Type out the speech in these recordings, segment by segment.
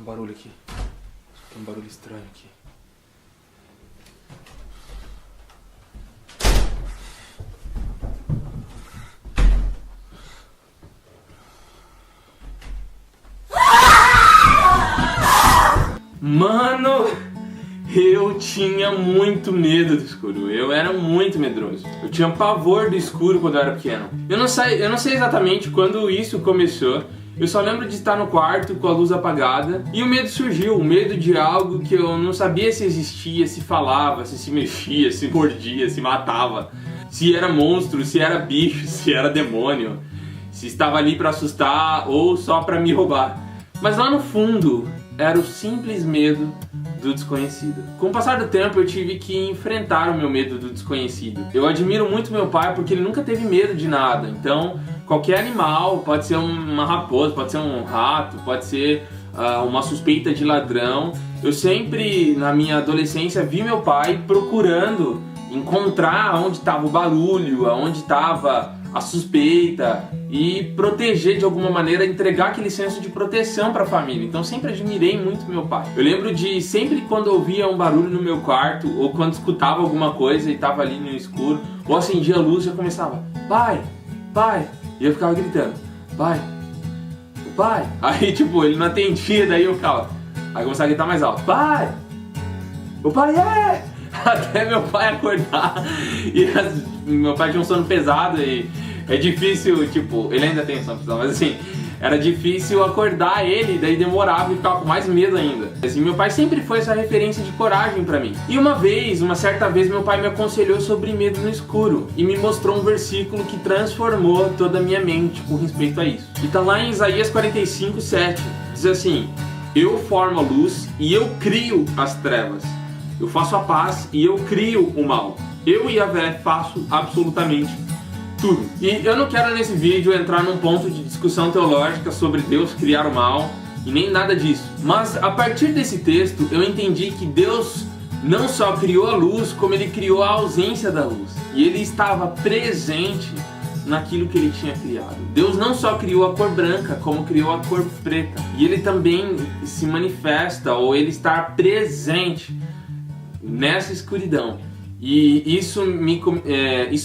barulho aqui. Tem um barulho estranho aqui. Mano, eu tinha muito medo do escuro. Eu era muito medroso. Eu tinha pavor do escuro quando eu era pequeno. Eu não sei exatamente quando isso começou. Eu só lembro de estar no quarto com a luz apagada e o medo surgiu, o medo de algo que eu não sabia se existia, se falava, se mexia, se mordia, se matava, se era monstro, se era bicho, se era demônio, se estava ali para assustar ou só para me roubar. Mas lá no fundo era o simples medo do desconhecido. Com o passar do tempo eu tive que enfrentar o meu medo do desconhecido. Eu admiro muito meu pai porque ele nunca teve medo de nada. Então qualquer animal, pode ser uma raposa, pode ser um rato, pode ser uma suspeita de ladrão. Eu sempre na minha adolescência vi meu pai procurando encontrar onde estava o barulho, onde estava a suspeita e proteger de alguma maneira, entregar aquele senso de proteção para a família. Então sempre admirei muito meu pai. Eu lembro de sempre quando ouvia um barulho no meu quarto ou quando escutava alguma coisa e estava ali no escuro ou acendia a luz, já começava: pai, pai, e eu ficava gritando: pai, o pai. Aí tipo, ele não atendia, daí eu ficava, aí começava a gritar mais alto: pai, o pai é! Até meu pai acordar. E meu pai tinha um sono pesado e é difícil, tipo, ele ainda tem sono pesado, mas assim, era difícil acordar ele, daí demorava e ficava com mais medo ainda. Assim, meu pai sempre foi essa referência de coragem pra mim. E uma certa vez, meu pai me aconselhou sobre medo no escuro e me mostrou um versículo que transformou toda a minha mente com respeito a isso. E tá lá em Isaías 45:7, diz assim: eu formo a luz e eu crio as trevas. Eu faço a paz e eu crio o mal. Eu, Yahvé, faço absolutamente tudo. E eu não quero nesse vídeo entrar num ponto de discussão teológica sobre Deus criar o mal e nem nada disso. Mas a partir desse texto eu entendi que Deus não só criou a luz, como Ele criou a ausência da luz. E Ele estava presente naquilo que Ele tinha criado. Deus não só criou a cor branca, como criou a cor preta. E Ele também se manifesta, ou Ele está presente nessa escuridão. E isso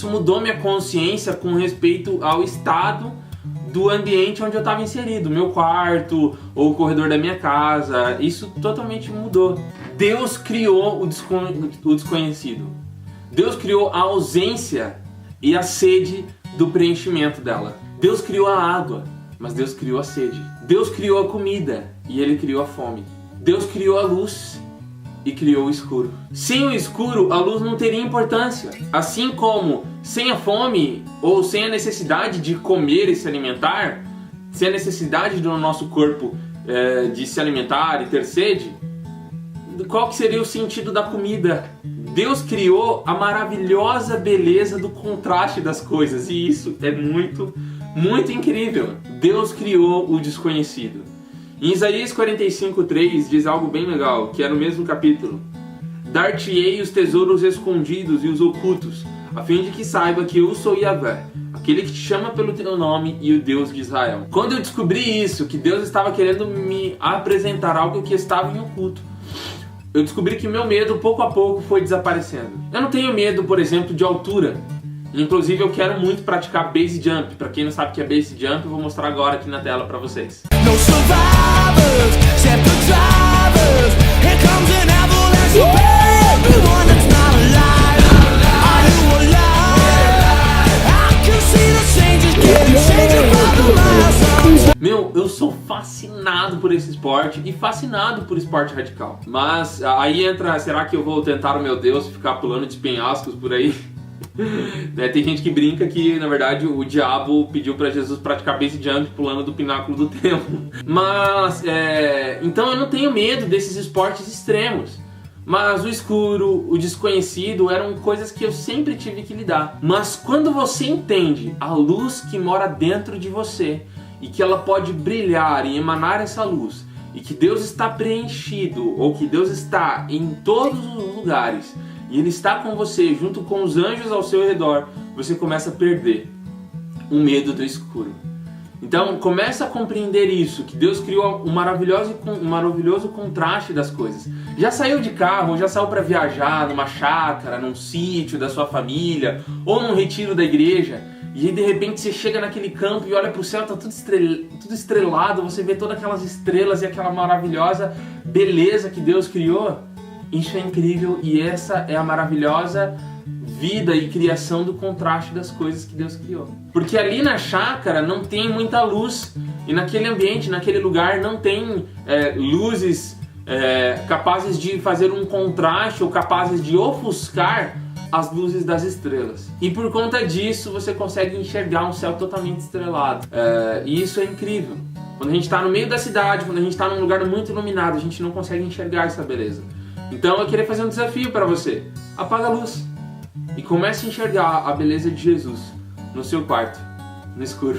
mudou minha consciência com respeito ao estado do ambiente onde eu estava inserido, meu quarto ou o corredor da minha casa. Isso totalmente mudou. Deus criou o desconhecido. Deus criou a ausência e a sede do preenchimento dela. Deus criou a água, mas Deus criou a sede. Deus criou a comida e Ele criou a fome. Deus criou a luz e criou o escuro. Sem o escuro, a luz não teria importância. Assim como sem a fome ou sem a necessidade de comer e se alimentar, sem a necessidade do nosso corpo de se alimentar e ter sede, qual que seria o sentido da comida? Deus criou a maravilhosa beleza do contraste das coisas, e isso é muito, muito incrível. Deus criou o desconhecido. Em Isaías 45:3 diz algo bem legal, que é no mesmo capítulo: dar-te-ei os tesouros escondidos e os ocultos, a fim de que saiba que eu sou Yahvé, aquele que te chama pelo teu nome e o Deus de Israel. Quando eu descobri isso, que Deus estava querendo me apresentar algo que estava em oculto, eu descobri que meu medo pouco a pouco foi desaparecendo. Eu não tenho medo, por exemplo, de altura. Inclusive eu quero muito praticar base jump. Para quem não sabe o que é base jump, eu vou mostrar agora aqui na tela para vocês. No survivors, except the drivers. Here comes an avalanche of everyone that's not alive. Are you alive? I can see the changes getting changed by the miles. Meu, eu sou fascinado por esse esporte e fascinado por esporte radical. Mas aí entra, será que eu vou tentar o meu Deus ficar pulando de penhascos por aí? Tem gente que brinca que, na verdade, o diabo pediu para Jesus praticar base jump pulando do pináculo do templo. Mas, então eu não tenho medo desses esportes extremos. Mas o escuro, o desconhecido eram coisas que eu sempre tive que lidar. Mas quando você entende a luz que mora dentro de você e que ela pode brilhar e emanar essa luz, e que Deus está preenchido, ou que Deus está em todos os lugares, e Ele está com você, junto com os anjos ao seu redor, você começa a perder o medo do escuro. Então começa a compreender isso, que Deus criou um maravilhoso contraste das coisas. Já saiu de carro, já saiu para viajar numa chácara, num sítio da sua família, ou num retiro da igreja, e aí de repente você chega naquele campo e olha para o céu, tá tudo estrelado, você vê todas aquelas estrelas e aquela maravilhosa beleza que Deus criou. Isso é incrível e essa é a maravilhosa vida e criação do contraste das coisas que Deus criou. Porque ali na chácara não tem muita luz e naquele ambiente, naquele lugar não tem luzes capazes de fazer um contraste ou capazes de ofuscar as luzes das estrelas. E por conta disso você consegue enxergar um céu totalmente estrelado. E isso é incrível. Quando a gente está no meio da cidade, quando a gente está num lugar muito iluminado, a gente não consegue enxergar essa beleza. Então eu queria fazer um desafio para você. Apaga a luz e comece a enxergar a beleza de Jesus no seu quarto, no escuro.